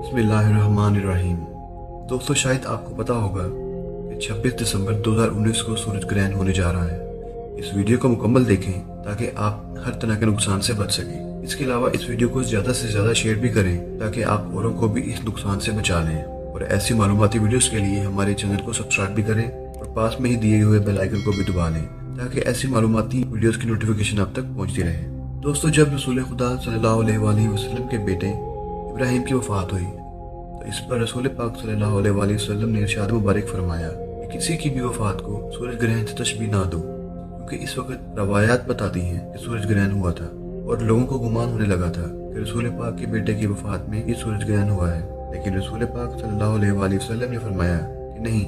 बिस्मिल्लाहिर्रहमानिर्रहीम। दोस्तों, शायद आपको पता होगा कि 26 दिसंबर 2019 को सूरज ग्रहण होने जा रहा है। इस वीडियो को मुकम्मल देखें ताकि आप हर तरह के नुकसान से बच सकें। इसके अलावा इस वीडियो को ज़्यादा से ज़्यादा शेयर भी करें ताकि आप औरों को भी इस नुकसान से बचा लें। और ऐसी मालूमाती वीडियोस के लिए हमारे चैनल को सब्सक्राइब भी करें और पास में ही दिए हुए बेल आइकन को भी दबा लें ताकि ऐसी मालूमाती वीडियोस की नोटिफिकेशन आप तक पहुंचती रहे। दोस्तों, जब रसूल खुदा सल्लल्लाहु अलैहि वसल्लम के बेटे इब्राहिम की वफ़ात हुई तो इस पर रसूल पाक सल्लल्लाहु अलैहि वसल्लम ने इरशाद मुबारक फरमाया कि किसी की भी वफ़ात को सूरज ग्रहण से तशबीह ना दो, क्योंकि इस वक्त रवायात बताती हैं कि सूरज ग्रहण हुआ था और लोगों को गुमान होने लगा था कि रसूल पाक के बेटे की वफ़ात में ये सूरज ग्रहण हुआ है। लेकिन रसूल पाक सल्लल्लाहु अलैहि वसल्लम ने फरमाया कि नहीं,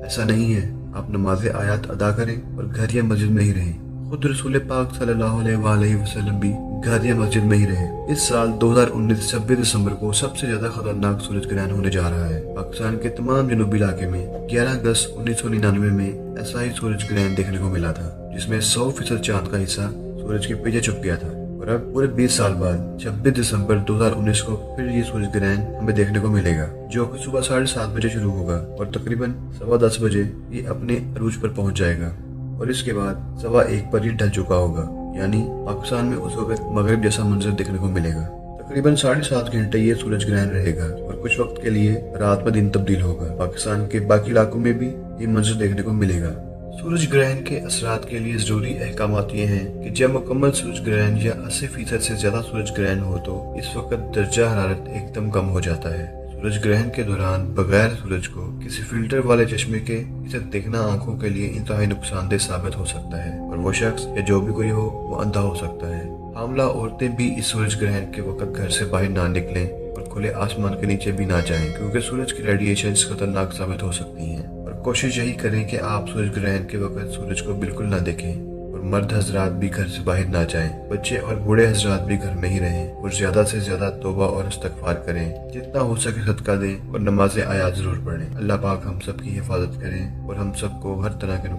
ऐसा नहीं है। आप नमाज आयात अदा करें और घर या मस्जिद में ही रहें। खुद रसूल पाक सल्लल्लाहु अलैहि वसल्लम भी घर या मस्जिद में ही रहे। इस साल 2019 26 दिसंबर को सबसे ज्यादा खतरनाक सूरज ग्रहण होने जा रहा है। पाकिस्तान के तमाम जनूबी इलाके में 11 अगस्त 1999 में ऐसा ही सूरज ग्रहण देखने को मिला था, जिसमें 100% चांद का हिस्सा सूरज के पीछे छुप गया था। और अब पूरे 20 साल बाद 26 दिसंबर 2019 को फिर ये सूरज ग्रहण हमें देखने को मिलेगा, जो कि सुबह 7:30 बजे शुरू होगा और तकरीबन 10:15 बजे ये अपने अरूज पर पहुंच जाएगा और इसके बाद 1:15 पर ये ढल चुका होगा। यानी पाकिस्तान में उस वक्त मगरिब जैसा मंजर देखने को मिलेगा। तकरीबन 7.5 घंटे ये सूरज ग्रहण रहेगा और कुछ वक्त के लिए रात में दिन तब्दील होगा। पाकिस्तान के बाकी इलाकों में भी ये मंजर देखने को मिलेगा। सूरज ग्रहण के असरात के लिए जरूरी अहकामात ये हैं कि जब मुकम्मल सूरज ग्रहण या 80% से ज्यादा सूरज ग्रहण हो तो इस वक्त दर्जा हरारत एकदम कम हो जाता है। सूरज ग्रहण के दौरान बगैर सूरज को किसी फिल्टर वाले चश्मे के इसे देखना आंखों के लिए इंतहाई नुकसानदेह साबित हो सकता है और वो शख्स या जो भी कोई हो वो अंधा हो सकता है। हामला औरतें भी इस सूरज ग्रहण के वक्त घर से बाहर ना निकलें और खुले आसमान के नीचे भी ना जाएं, क्योंकि सूरज की रेडिएशन खतरनाक साबित हो सकती हैं। और कोशिश यही करें कि आप सूरज ग्रहण के वक्त सूरज को बिल्कुल ना देखें और मर्द हजरात भी घर से बाहर ना जाएं। बच्चे और बूढ़े हजरात भी घर में ही रहें और ज्यादा से ज्यादा तौबा और इस्तगफार करें। जितना हो सके सदका दें और नमाज आयात जरूर पढ़ें। अल्लाह पाक हम सब की हिफाजत करें और हम सबको हर तरह के